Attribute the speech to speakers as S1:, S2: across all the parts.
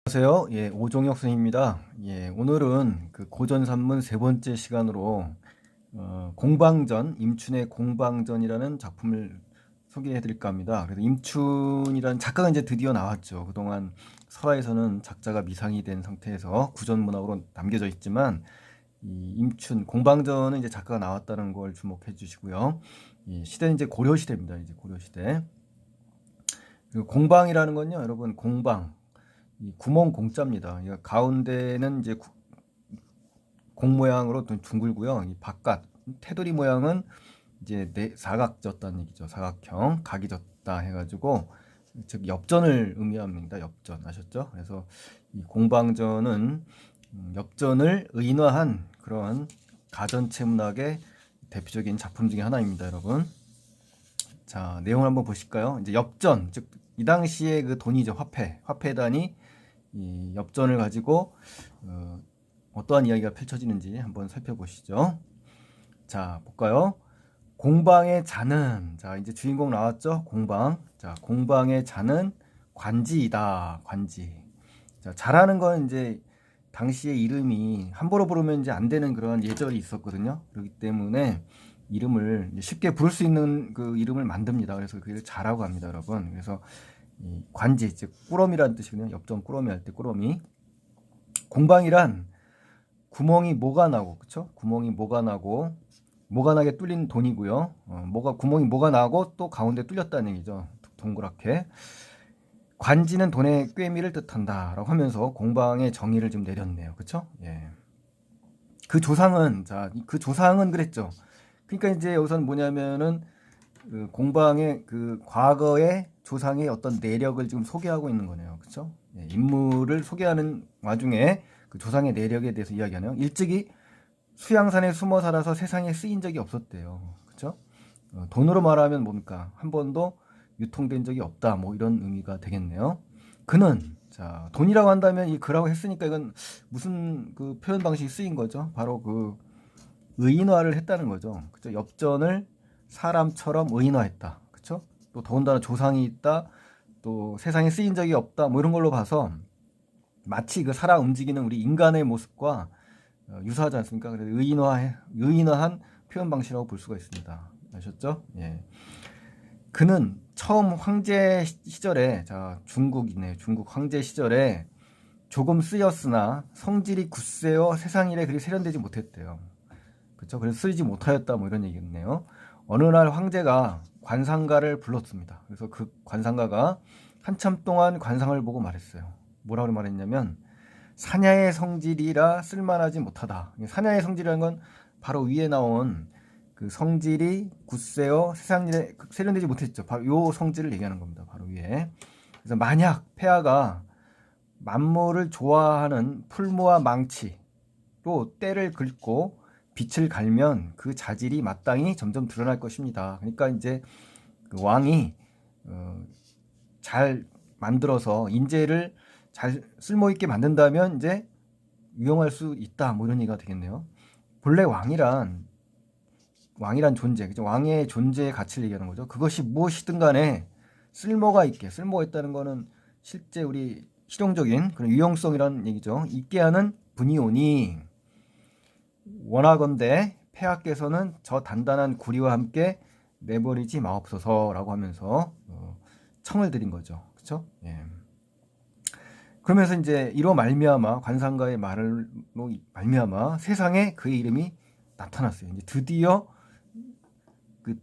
S1: 안녕하세요. 예, 오종혁 선생님입니다. 예, 오늘은 그 고전산문 세 번째 시간으로 공방전, 임춘의 공방전이라는 작품을 소개해 드릴까 합니다. 그래서 임춘이라는 작가가 이제 드디어 나왔죠. 그동안 설화에서는 작자가 미상이 된 상태에서 구전문학으로 남겨져 있지만 이 임춘 공방전은 이제 작가가 나왔다는 걸 주목해 주시고요. 이 시대는 이제 고려 시대입니다. 이제 고려 시대. 그리고 공방이라는 건요, 여러분 공방. 이 구멍 공자입니다. 가운데는 이제 공 모양으로 둥글고요. 이 바깥 테두리 모양은 이제 사각졌다는 얘기죠. 사각형, 각이 졌다 해가지고 즉 엽전을 의미합니다. 엽전 아셨죠? 그래서 이 공방전은 엽전을 의인화한 그런 가전체 문학의 대표적인 작품 중에 하나입니다, 여러분. 자, 내용을 한번 보실까요? 이제 엽전, 즉 이 당시에 그 돈이죠. 화폐단이 이 엽전을 가지고 어떠한 이야기가 펼쳐지는지 한번 살펴보시죠. 자, 볼까요? 공방의 자는, 자, 이제 주인공 나왔죠? 공방. 자, 공방의 자는 관지이다. 관지. 자, 자라는 건 이제 당시의 이름이 함부로 부르면 이제 안 되는 그런 예절이 있었거든요. 그렇기 때문에 이름을 쉽게 부를 수 있는 그 이름을 만듭니다. 그래서 그게 자라고 합니다, 여러분. 그래서 이 관지, 즉 꾸러미라는 뜻이거든요. 엽전 꾸러미 할 때 꾸러미. 공방이란 구멍이 뭐가 나고, 그쵸? 구멍이 뭐가 나고, 뭐가 나게 뚫린 돈이고요. 구멍이 뭐가 나고 또 가운데 뚫렸다는 얘기죠. 동그랗게. 관지는 돈의 꿰미를 뜻한다라고 하면서 공방의 정의를 좀 내렸네요. 그쵸? 예. 그 조상은, 자, 그 조상은 그랬죠. 그러니까 이제 우선 뭐냐면은 그 공방의 그 과거의 조상의 어떤 내력을 지금 소개하고 있는 거네요. 그쵸? 예, 인물을 소개하는 와중에 그 조상의 내력에 대해서 이야기하네요. 일찍이 수양산에 숨어 살아서 세상에 쓰인 적이 없었대요. 그쵸? 돈으로 말하면 뭡니까? 한 번도 유통된 적이 없다. 뭐 이런 의미가 되겠네요. 그는, 자, 돈이라고 한다면 이 그라고 했으니까 이건 무슨 그 표현 방식이 쓰인 거죠? 바로 그 의인화를 했다는 거죠. 그쵸? 엽전을 사람처럼 의인화했다. 그쵸? 또 더군다나 조상이 있다. 또 세상에 쓰인 적이 없다. 뭐 이런 걸로 봐서 마치 그 살아 움직이는 우리 인간의 모습과 유사하지 않습니까? 그래서 의인화한 표현 방식이라고 볼 수가 있습니다. 아셨죠? 예. 그는 처음 황제 시절에, 자, 중국이네요. 중국 황제 시절에 조금 쓰였으나 성질이 굳세어 세상 일에 그리 세련되지 못했대요. 그렇죠? 그래서 쓰이지 못하였다 뭐 이런 얘기였네요. 어느 날 황제가 관상가를 불렀습니다. 그래서 그 관상가가 한참 동안 관상을 보고 말했어요. 뭐라고 말했냐면 사냐의 성질이라 쓸만하지 못하다. 사냐의 성질이라는 건 바로 위에 나온 그 성질이 굳세어 세상 일에 세련되지 못했죠. 바로 요 성질을 얘기하는 겁니다. 바로 위에. 그래서 만약 폐하가 만물을 좋아하는 풀무와 망치로 때를 긁고 빛을 갈면 그 자질이 마땅히 점점 드러날 것입니다. 그러니까 이제 그 왕이 잘 만들어서 인재를 잘 쓸모있게 만든다면 이제 유용할 수 있다. 뭐 이런 얘기가 되겠네요. 본래 왕이란 존재, 그죠? 왕의 존재의 가치를 얘기하는 거죠. 그것이 무엇이든 간에 쓸모가 있다는 거는 실제 우리 실용적인 그런 유용성이라는 얘기죠. 있게 하는 분이 오니 원하건대 폐하께서는 저 단단한 구리와 함께 내버리지 마옵소서라고 하면서 청을 드린 거죠. 그렇죠? 예. 그러면서 이제 이로 말미암아 관상가의 말로 말미암아 세상에 그의 이름이 나타났어요. 이제 드디어 그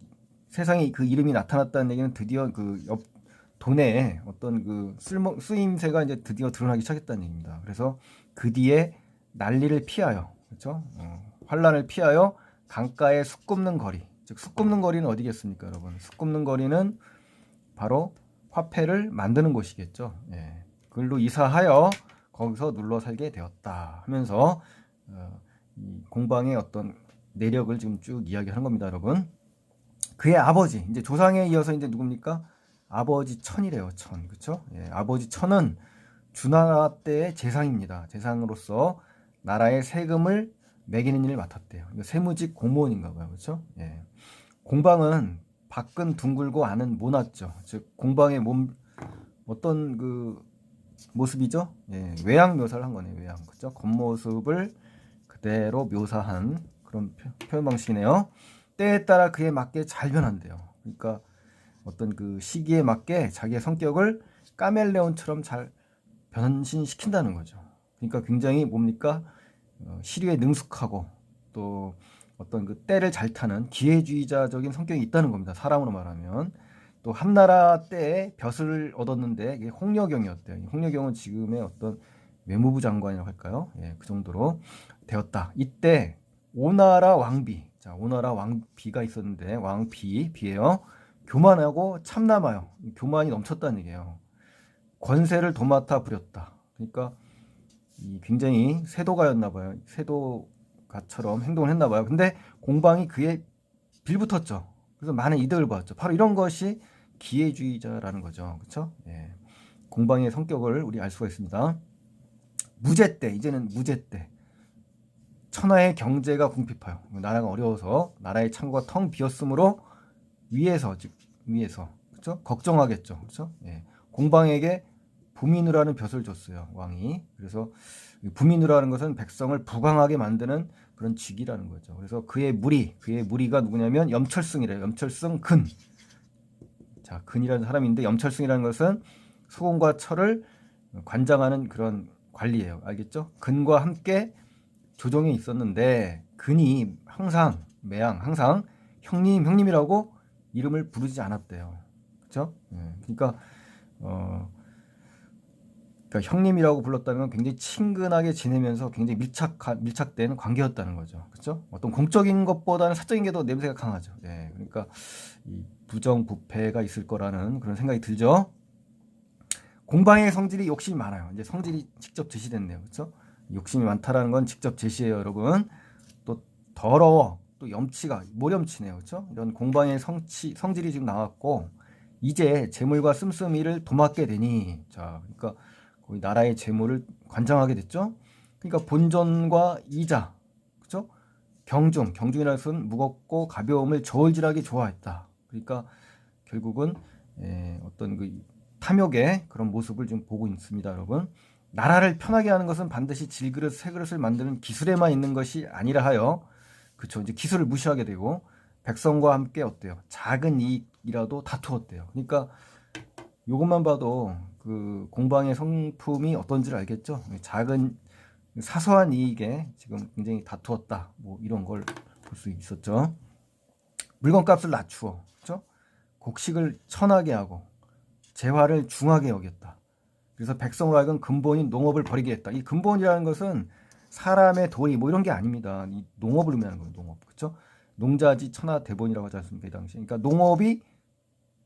S1: 세상에 그 이름이 나타났다는 얘기는 드디어 그 돈의 어떤 그 쓰임새가 이제 드디어 드러나기 시작했다는 얘기입니다. 그래서 그 뒤에 난리를 피하여, 그렇죠? 환란을 피하여 강가에 숲 굽는 거리, 즉 숲 굽는 거리는 어디겠습니까, 여러분? 숲 굽는 거리는 바로 화폐를 만드는 곳이겠죠. 예. 그걸로 이사하여 거기서 눌러 살게 되었다 하면서 이 공방의 어떤 내력을 지금 쭉 이야기하는 겁니다, 여러분. 그의 아버지, 이제 조상에 이어서 이제 누굽니까? 아버지 천이래요, 천. 그쵸? 예, 아버지 천은 주나라 때의 재상입니다. 재상으로서 나라의 세금을 매기는 일을 맡았대요. 세무직 공무원인가 봐요. 그쵸? 예. 공방은 밖은 둥글고 안은 모났죠. 즉, 공방의 어떤 그 모습이죠. 예, 외양 묘사를 한 거네요. 외양, 그죠? 겉모습을 그대로 묘사한 그런 표현 방식이네요. 때에 따라 그에 맞게 잘 변한대요. 그러니까 어떤 그 시기에 맞게 자기의 성격을 카멜레온처럼 잘 변신시킨다는 거죠. 그러니까 굉장히 뭡니까? 시류에 능숙하고 또 어떤 그 때를 잘 타는 기회주의자적인 성격이 있다는 겁니다. 사람으로 말하면. 또 한나라 때에 벼슬을 얻었는데 이게 홍려경이었대요. 홍려경은 지금의 어떤 외무부 장관이라고 할까요? 예, 그 정도로 되었다. 이때 오나라 왕비, 자 오나라 왕비가 있었는데 비예요. 교만하고 참남하여 교만이 넘쳤다는 얘기예요. 권세를 도맡아 부렸다. 그러니까 굉장히 세도가였나 봐요. 세도가처럼 행동을 했나 봐요. 근데 공방이 그에 빌붙었죠. 그래서 많은 이득을 받았죠. 바로 이런 것이 기회주의자라는 거죠. 그렇죠? 예. 공방의 성격을 우리 알 수가 있습니다. 무제 때, 이제는 무제 때. 천하의 경제가 궁핍하여 나라가 어려워서 나라의 창고가 텅 비었으므로 위에서 그렇죠? 걱정하겠죠. 그렇죠? 예. 공방에게 부민우라는 벼슬을 줬어요. 왕이. 그래서 부민우라는 것은 백성을 부강하게 만드는 그런 직이라는 거죠. 그래서 그의 무리가 누구냐면 염철승이래요. 염철승 근. 자, 근이라는 사람인데 염철승이라는 것은 소금과 철을 관장하는 그런 관리예요. 알겠죠? 근과 함께 조정에 있었는데 근이 항상 항상 형님이라고 이름을 부르지 않았대요. 그렇죠? 예. 그러니까 형님이라고 불렀다면 굉장히 친근하게 지내면서 굉장히 밀착된 관계였다는 거죠. 그렇죠? 어떤 공적인 것보다는 사적인 게 더 냄새가 강하죠. 예. 그러니까 이 부정부패가 있을 거라는 그런 생각이 들죠. 공방의 성질이 욕심이 많아요. 이제 성질이 직접 제시됐네요. 그렇죠? 욕심이 많다라는 건 직접 제시예요, 여러분. 또 더러워, 또 염치가 모렴치네요. 그렇죠? 이런 공방의 성질이 지금 나왔고 이제 재물과 씀씀이를 도맡게 되니 자, 그러니까 거의 나라의 재물을 관장하게 됐죠. 그러니까 본전과 이자, 그렇죠? 경중이라는 것은 무겁고 가벼움을 저울질하기 좋아했다. 그러니까 결국은 어떤 그 탐욕의 그런 모습을 좀 보고 있습니다, 여러분. 나라를 편하게 하는 것은 반드시 질그릇, 새그릇을 만드는 기술에만 있는 것이 아니라 하여, 그렇죠? 이제 기술을 무시하게 되고 백성과 함께 어때요? 작은 이익이라도 다투었대요. 그러니까 이것만 봐도 그 공방의 성품이 어떤지를 알겠죠? 작은 사소한 이익에 지금 굉장히 다투었다. 뭐 이런 걸 볼 수 있었죠. 물건값을 낮추어, 그렇죠? 곡식을 천하게 하고 재화를 중하게 여겼다. 그래서 백성으로 하여금 근본인 농업을 버리게 했다. 이 근본이라는 것은 사람의 도리 뭐 이런 게 아닙니다. 이 농업을 의미하는 거예요. 농업, 그렇죠? 농자지 천하 대본이라고 하지 않습니까? 이 당시. 그러니까 농업이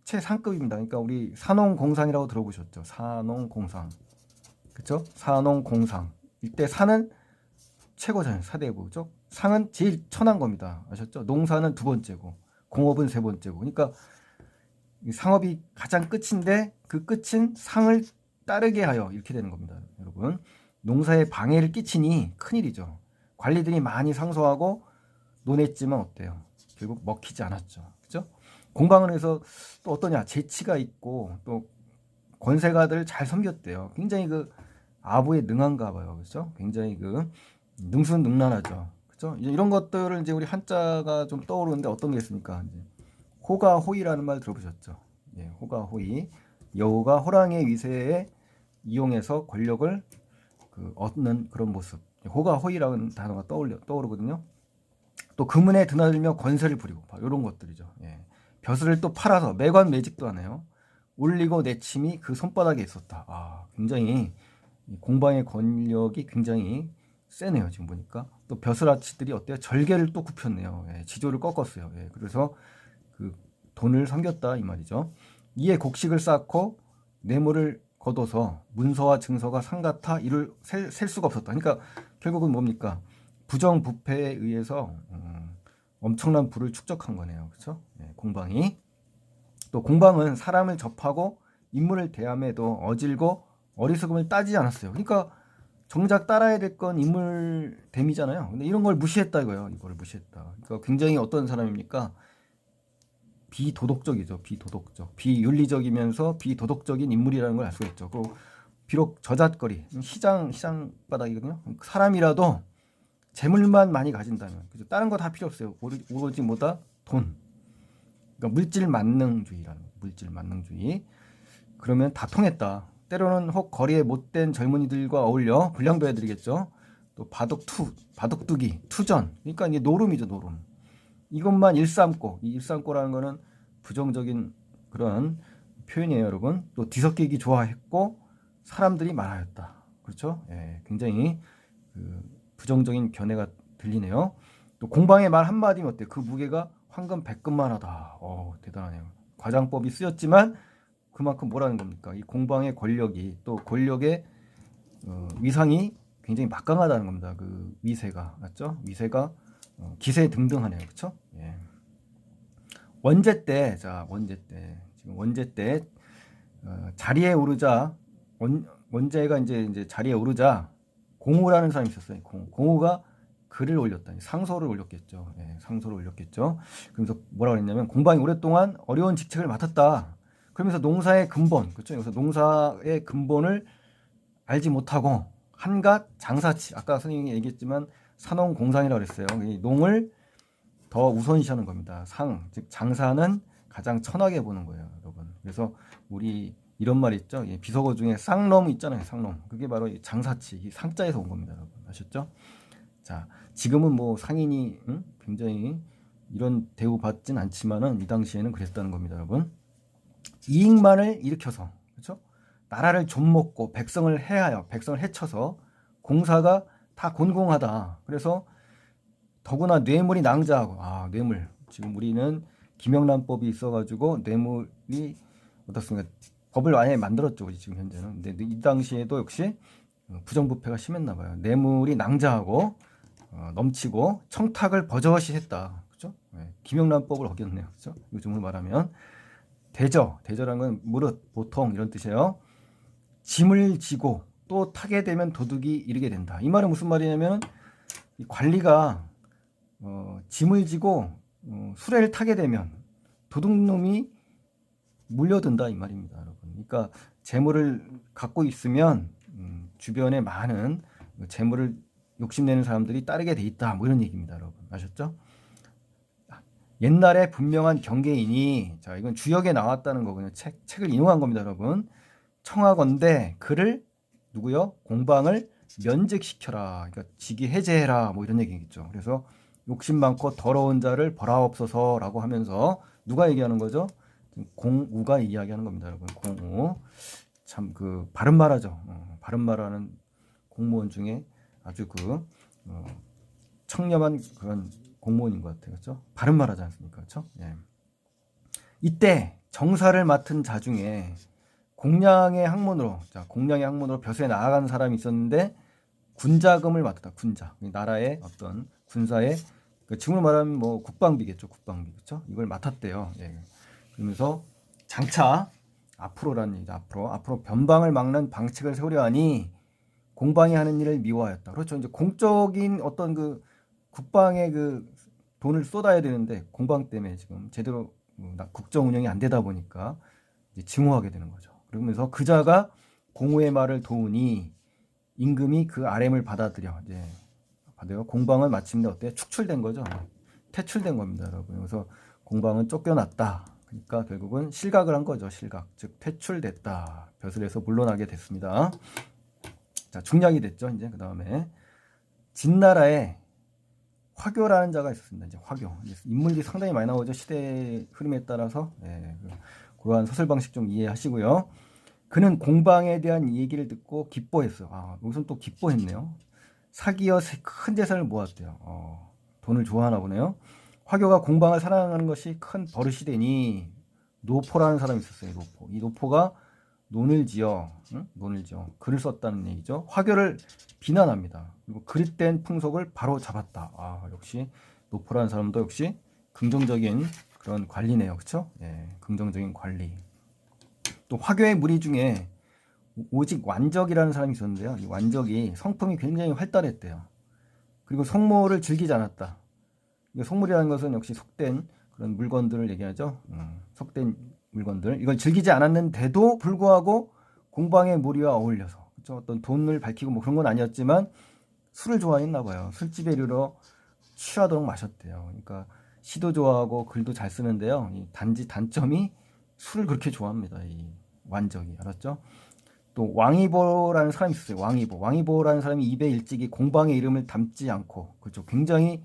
S1: 최상급입니다. 그러니까 우리 산농공상이라고 들어보셨죠? 산농공상, 그렇죠? 산농공상. 이때 산은 최고잖아요. 사대부, 그렇죠? 상은 제일 천한 겁니다. 아셨죠? 농사는 두 번째고 공업은 세 번째고. 그러니까 상업이 가장 끝인데 그 끝인 상을 따르게 하여 이렇게 되는 겁니다. 여러분, 농사에 방해를 끼치니 큰일이죠. 관리들이 많이 상소하고 논했지만 어때요? 결국 먹히지 않았죠. 그죠? 공방을 해서 또 어떠냐? 재치가 있고 또 권세가들 잘 섬겼대요. 굉장히 그 아부에 능한가 봐요. 그죠? 굉장히 그 능수능란하죠. 그죠? 이런 것들을 이제 우리 한자가 좀 떠오르는데 어떤 게 있습니까? 이제 호가호의라는 말 들어보셨죠? 예, 호가호의. 여우가 호랑이의 위세에 이용해서 권력을 얻는 그런 모습. 호가호의라는 단어가 떠오르거든요. 또 금은에 드나들며 권세를 부리고 이런 것들이죠. 예. 벼슬을 또 팔아서 매관매직도 하네요. 올리고 내침이 그 손바닥에 있었다. 아, 굉장히 공방의 권력이 굉장히 세네요. 지금 보니까 또 벼슬아치들이 어때요? 절개를 또 굽혔네요. 예, 지조를 꺾었어요. 예, 그래서 그 돈을 섬겼다 이 말이죠. 이에 곡식을 쌓고 뇌물을 거둬서 문서와 증서가 상같아 이를 셀 수가 없었다. 그러니까 결국은 뭡니까? 부정부패에 의해서 엄청난 부를 축적한 거네요. 그렇죠? 예, 공방이. 또 공방은 사람을 접하고 인물을 대함에도 어질고 어리석음을 따지지 않았어요. 그러니까 정작 따라야 될 건 인물됨이잖아요. 근데 이런 걸 무시했다 이거예요. 이걸 무시했다. 그러니까 굉장히 어떤 사람입니까? 비도덕적이죠. 비도덕적. 비윤리적이면서 비도덕적인 인물이라는 걸 알 수가 있죠. 그 비록 저잣거리, 시장 바닥이거든요. 사람이라도 재물만 많이 가진다면, 그죠? 다른 거 다 필요 없어요. 오로지 뭐다? 돈. 그러니까 물질 만능주의라는 거예요. 물질 만능주의. 그러면 다 통했다. 때로는 혹 거리에 못된 젊은이들과 어울려 불량도 해드리겠죠. 또 바둑두기, 투전. 그러니까 이게 노름이죠, 노름. 이것만 일삼고, 이 일삼고라는 거는 부정적인 그런 표현이에요, 여러분. 또 뒤섞이기 좋아했고 사람들이 많아였다. 그렇죠? 예, 굉장히 부정적인 견해가 들리네요. 또 공방의 말 한마디면 어때요? 그 무게가 황금 100금만 하다. 대단하네요. 과장법이 쓰였지만 그만큼 뭐라는 겁니까? 이 공방의 권력이, 또 권력의 위상이 굉장히 막강하다는 겁니다. 그 위세가, 맞죠? 위세가 기세등등하네요. 그렇죠? 예. 원제 때, 지금 원제 때 자리에 오르자, 원제가 이제 자리에 오르자 공우라는 사람이 있었어요. 공우가 글을 올렸다. 상소를 올렸겠죠. 예, 상소를 올렸겠죠. 그러면서 뭐라고 했냐면, 공방이 오랫동안 어려운 직책을 맡았다. 그러면서 농사의 근본, 그렇죠? 여기서 농사의 근본을 알지 못하고 한갓 장사치, 아까 선생님이 얘기했지만 산농공상이라고 그랬어요. 이 농을 더 우선시하는 겁니다. 즉 장사는 가장 천하게 보는 거예요, 여러분. 그래서 우리 이런 말 있죠? 비속어 중에 쌍놈 있잖아요, 쌍놈. 그게 바로 이 장사치, 이 상자에서 온 겁니다, 여러분. 아셨죠? 자, 지금은 뭐 상인이 굉장히 이런 대우 받진 않지만은 이 당시에는 그랬다는 겁니다, 여러분. 이익만을 일으켜서, 그렇죠? 나라를 좀먹고 백성을 해하여, 백성을 해쳐서 공사가 다 곤공하다. 그래서 더구나 뇌물이 낭자하고, 뇌물. 지금 우리는 김영란법이 있어가지고 뇌물이 어떻습니까? 법을 아예 만들었죠, 우리 지금 현재는. 근데 이 당시에도 역시 부정부패가 심했나 봐요. 뇌물이 낭자하고 넘치고 청탁을 버젓이 했다. 그렇죠? 네, 김영란법을 어겼네요. 그렇죠? 요즘으로 말하면 대저라는 건 무릇, 보통 이런 뜻이에요. 짐을 지고 또 타게 되면 도둑이 이르게 된다. 이 말은 무슨 말이냐면, 이 관리가 짐을 지고 수레를 타게 되면 도둑놈이 물려든다, 이 말입니다, 여러분. 그러니까 재물을 갖고 있으면 주변에 많은 재물을 욕심내는 사람들이 따르게 돼 있다, 뭐 이런 얘기입니다, 여러분. 아셨죠? 옛날에 분명한 경계인이, 자, 이건 주역에 나왔다는 거군요. 책을 인용한 겁니다, 여러분. 청하건대 그를 누구요? 공방을 면직시켜라. 그러니까 직위 해제해라, 뭐 이런 얘기겠죠. 그래서 욕심 많고 더러운 자를 벌하옵소서라고 하면서 누가 얘기하는 거죠? 공우가 이야기하는 겁니다, 여러분. 공우. 참 바른말하죠. 바른말하는 공무원 중에 아주 청렴한 그런 공무원인 것 같아요. 그렇죠? 바른말하지 않습니까? 그렇죠? 예. 이때 정사를 맡은 자 중에 공량의 학문으로 벼슬에 나아가는 사람이 있었는데, 군자금을 맡았다. 군자. 나라의 어떤 군사의, 지금으로 말하면 뭐 국방비겠죠. 국방비. 그렇죠? 이걸 맡았대요. 예. 그러면서 장차 앞으로라는 얘기죠. 앞으로 변방을 막는 방책을 세우려 하니 공방이 하는 일을 미워하였다. 그렇죠. 이제 공적인 어떤 국방에 돈을 쏟아야 되는데 공방 때문에 지금 제대로 국정 운영이 안 되다 보니까 이제 증오하게 되는 거죠. 그러면서 그자가 공우의 말을 도우니 임금이 그 아뢰을 받아들여, 이제 공방은 마침내 축출된 거죠. 퇴출된 겁니다, 여러분. 그래서 공방은 쫓겨났다. 그러니까 결국은 실각을 한 거죠. 실각. 즉 퇴출됐다. 벼슬에서 물러나게 됐습니다. 자, 중략이 됐죠. 이제 그 다음에 진나라에 화교라는 자가 있었습니다. 이제 화교. 인물이 상당히 많이 나오죠. 시대 흐름에 따라서. 그러한 서술 방식 좀 이해하시고요. 그는 공방에 대한 얘기를 듣고 기뻐했어요. 여기서는 또 기뻐했네요. 사기어 큰 재산을 모았대요. 돈을 좋아하나 보네요. 화교가 공방을 사랑하는 것이 큰 버릇이 되니 노포라는 사람이 있었어요. 노포. 이 노포가 논을 지어 글을 썼다는 얘기죠. 화교를 비난합니다. 그리고 그릇된 풍속을 바로 잡았다. 역시 노포라는 사람도 역시 긍정적인 그런 관리네요. 그렇죠? 예, 긍정적인 관리. 또 화교의 무리 중에 오직 완적이라는 사람이 있었는데요. 이 완적이 성품이 굉장히 활달했대요. 그리고 속물을 즐기지 않았다. 속물이라는 것은 역시 속된 그런 물건들을 얘기하죠. 속된 물건들. 이걸 즐기지 않았는데도 불구하고 공방의 무리와 어울려서, 그렇죠? 어떤 돈을 밝히고 뭐 그런 건 아니었지만 술을 좋아했나 봐요. 술집에 이르러 취하도록 마셨대요. 그러니까 시도 좋아하고 글도 잘 쓰는데요. 단지 단점이 술을 그렇게 좋아합니다. 이 완적이, 알았죠? 또 왕이보라는 사람이 있었어요. 왕이보라는 사람이 입에 일찍이 공방의 이름을 담지 않고, 그렇죠? 굉장히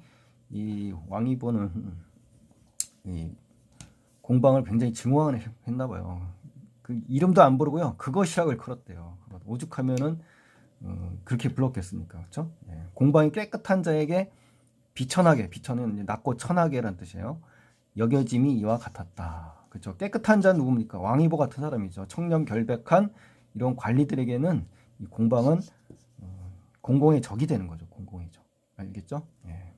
S1: 이 왕이보는 이 공방을 굉장히 증오했나 봐요. 그 이름도 안 부르고요. 그것이라고 일컬었대요. 오죽하면은 그렇게 불렀겠습니까, 그렇죠? 예. 공방이 깨끗한 자에게 비천은 낮고 천하게란 뜻이에요. 여겨짐이 이와 같았다. 그렇죠? 깨끗한 자는 누굽니까? 왕이보 같은 사람이죠. 청렴 결백한 이런 관리들에게는 이 공방은 공공의 적이 되는 거죠. 공공의 적. 알겠죠? 예.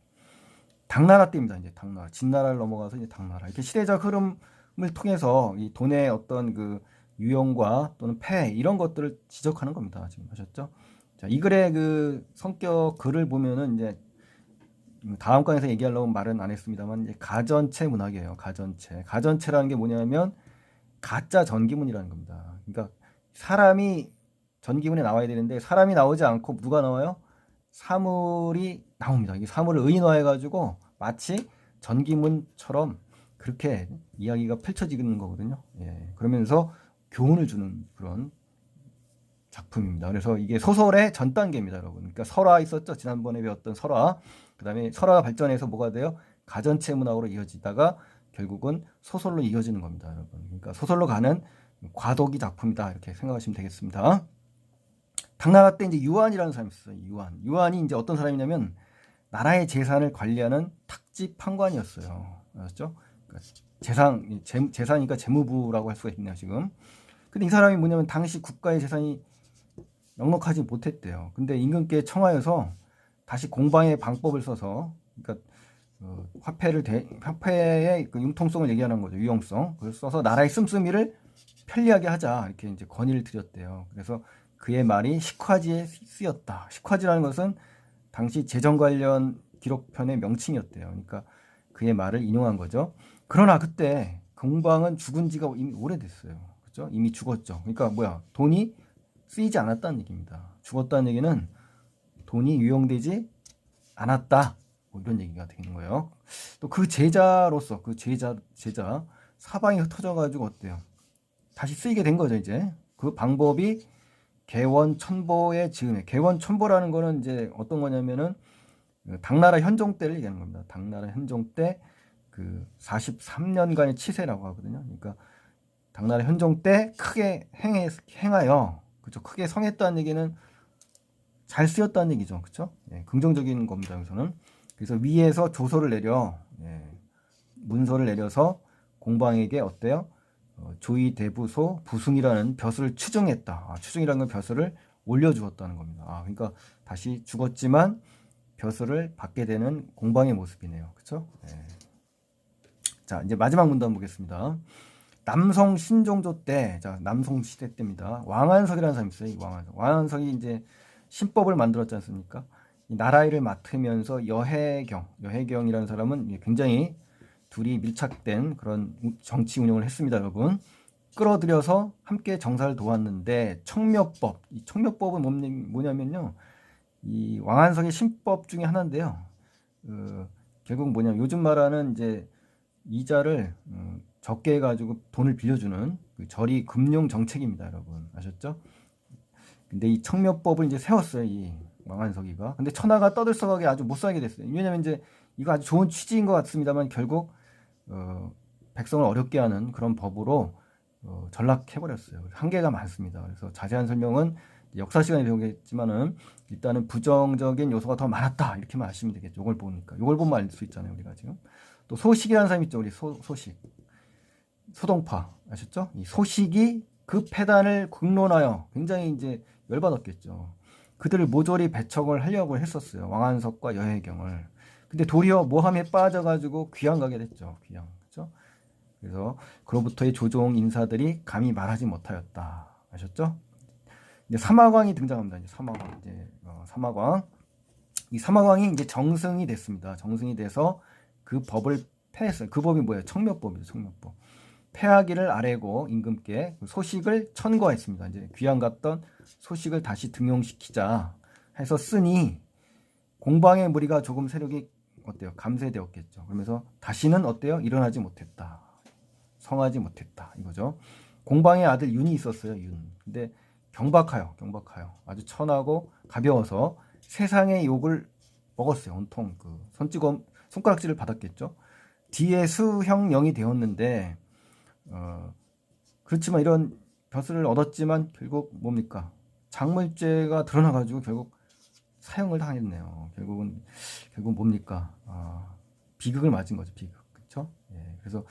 S1: 당나라 때입니다. 이제 당나라, 진나라를 넘어가서 이제 당나라. 이렇게 시대적 흐름을 통해서 이 돈의 어떤 그 유형과 또는 폐 이런 것들을 지적하는 겁니다. 지금 하셨죠? 자, 이 글의 그 성격 글을 보면은 이제 다음 강에서 얘기하려고 말은 안 했습니다만 이제 가전체 문학이에요. 가전체라는 게 뭐냐면 가짜 전기문이라는 겁니다. 그러니까 사람이 전기문에 나와야 되는데 사람이 나오지 않고 누가 나와요? 사물이 나옵니다. 이 사물을 의인화해가지고 마치 전기문처럼 그렇게 이야기가 펼쳐지는 거거든요. 예, 그러면서 교훈을 주는 그런 작품입니다. 그래서 이게 소설의 전 단계입니다, 여러분. 그러니까 설화 있었죠? 지난번에 배웠던 설화. 그 다음에 설화가 발전해서 뭐가 돼요? 가전체 문학으로 이어지다가 결국은 소설로 이어지는 겁니다, 여러분. 그러니까 소설로 가는 과도기 작품이다, 이렇게 생각하시면 되겠습니다. 당나라 때 이제 유한이라는 사람이 있어요. 유한이 이제 어떤 사람이냐면 나라의 재산을 관리하는 탁지 판관이었어요. 알았죠? 그러니까 재산이니까 재무부라고 할 수가 있네요, 지금. 근데 이 사람이 뭐냐면 당시 국가의 재산이 넉넉하지 못했대요. 근데 임금께 청하여서 다시 공방의 방법을 써서, 그러니까 화폐의 그 융통성을 얘기하는 거죠. 유용성. 그걸 써서 나라의 씀씀이를 편리하게 하자, 이렇게 이제 건의를 드렸대요. 그래서 그의 말이 식화지에 쓰였다. 식화지라는 것은 당시 재정 관련 기록편의 명칭이었대요. 그러니까 그의 말을 인용한 거죠. 그러나 그때 공방은 죽은 지가 이미 오래됐어요. 그렇죠? 이미 죽었죠. 그러니까 뭐야? 돈이 쓰이지 않았다는 얘기입니다. 죽었다는 얘기는 돈이 유용되지 않았다. 뭐 이런 얘기가 되는 거예요. 또 그 제자로서 그 제자 사방이 흩어져가지고 어때요? 다시 쓰이게 된 거죠. 이제 그 방법이 개원천보의 즈음에, 개원천보라는 거는 이제 어떤 거냐면은 당나라 현종 때를 얘기하는 겁니다. 당나라 현종 때 그 43년간의 치세라고 하거든요. 그러니까 당나라 현종 때 크게 행하여, 그렇죠? 크게 성했다는 얘기는 잘 쓰였다는 얘기죠. 그렇죠? 예, 긍정적인 겁니다. 여기서는. 그래서 위에서 조서를 내려, 예, 문서를 내려서 공방에게 어때요? 조의대부소 부승이라는 벼슬을 추정했다. 추정이라는 건 벼슬을 올려주었다는 겁니다. 그러니까 다시 죽었지만 벼슬을 받게 되는 공방의 모습이네요. 그렇죠? 예. 자, 이제 마지막 문단 보겠습니다. 남성 신종조 때, 자, 남성 시대 때입니다. 왕한석이라는 사람이 있어요. 이 왕한석이 이제 신법을 만들었지 않습니까? 이 나라일을 맡으면서 여해경이라는 사람은 굉장히 둘이 밀착된 그런 정치 운영을 했습니다, 여러분. 끌어들여서 함께 정사를 도왔는데 청묘법, 이 청묘법은 뭐냐면요, 이 왕한석의 신법 중에 하나인데요. 결국 뭐냐면 요즘 말하는 이제 이자를 적게 해가지고 돈을 빌려주는 그 저리 금융 정책입니다, 여러분. 아셨죠? 근데 이 청묘법을 이제 세웠어요, 이 왕한석이가. 근데 천하가 떠들썩하게 아주 못 살게 됐어요. 왜냐면 이제 이거 아주 좋은 취지인 것 같습니다만 결국 백성을 어렵게 하는 그런 법으로 전락해버렸어요. 한계가 많습니다. 그래서 자세한 설명은 역사 시간에 배우겠지만은 일단은 부정적인 요소가 더 많았다, 이렇게만 아시면 되겠죠. 이걸 보니까 이걸 보면 알 수 있잖아요, 우리가 지금. 또 소식이라는 사람이 있죠. 우리 소식. 소동파 아셨죠? 이 소식이 그 패단을 공론하여 굉장히 이제 열받았겠죠. 그들을 모조리 배척을 하려고 했었어요. 왕한석과 여해경을. 근데 도리어 모함에 빠져가지고 귀양 가게 됐죠. 귀양. 그렇죠? 그래서 그로부터의 조종 인사들이 감히 말하지 못하였다. 아셨죠? 이제 사마광이 등장합니다. 이제 사마광. 이 사마광이 이제 정승이 됐습니다. 정승이 돼서 그 법을 폐했어요. 그 법이 뭐예요? 청묘법이죠. 청묘법. 패하기를 아뢰고 임금께 소식을 천거했습니다. 이제 귀양 갔던 소식을 다시 등용시키자 해서 쓰니 공방의 무리가 조금 세력이 어때요? 감쇄되었겠죠. 그러면서 다시는 어때요? 일어나지 못했다. 성하지 못했다. 이거죠. 공방의 아들 윤이 있었어요. 윤. 근데 경박하여 아주 천하고 가벼워서 세상의 욕을 먹었어요. 온통 그 손가락질을 받았겠죠. 뒤에 수형령이 되었는데 그렇지만 이런 벼슬을 얻었지만 결국 뭡니까? 작물죄가 드러나가지고 결국 사형을 당했네요. 결국은 뭡니까? 비극을 맞은 거죠. 비극. 그렇죠? 예, 그래서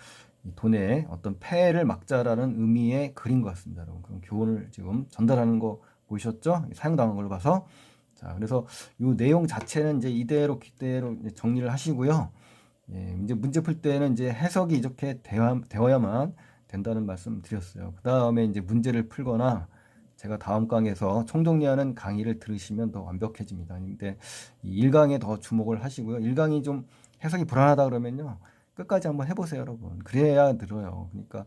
S1: 이 돈의 어떤 폐해를 막자라는 의미의 글인 것 같습니다. 여러분. 그럼 교훈을 지금 전달하는 거 보셨죠? 사용당한 걸로 봐서. 자, 그래서 이 내용 자체는 이제 이대로 그대로 정리를 하시고요. 예, 이제 문제 풀 때는 이제 해석이 이렇게 되어야만 된다는 말씀 드렸어요. 그 다음에 이제 문제를 풀거나 제가 다음 강에서 총정리하는 강의를 들으시면 더 완벽해집니다. 근데 이 1강에 더 주목을 하시고요. 1강이 좀 해석이 불안하다 그러면요. 끝까지 한번 해보세요, 여러분. 그래야 늘어요. 그러니까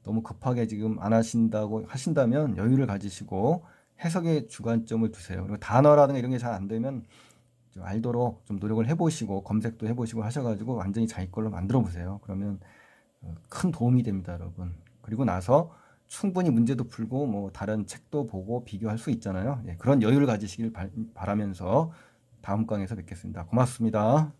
S1: 너무 급하게 지금 안 하신다고 하신다면 여유를 가지시고 해석에 주관점을 두세요. 그리고 단어라든가 이런 게 잘 안 되면 좀 알도록 좀 노력을 해보시고 검색도 해보시고 하셔가지고 완전히 자기 걸로 만들어 보세요. 그러면 큰 도움이 됩니다, 여러분. 그리고 나서 충분히 문제도 풀고 뭐 다른 책도 보고 비교할 수 있잖아요. 예, 그런 여유를 가지시길 바라면서 다음 강에서 뵙겠습니다. 고맙습니다.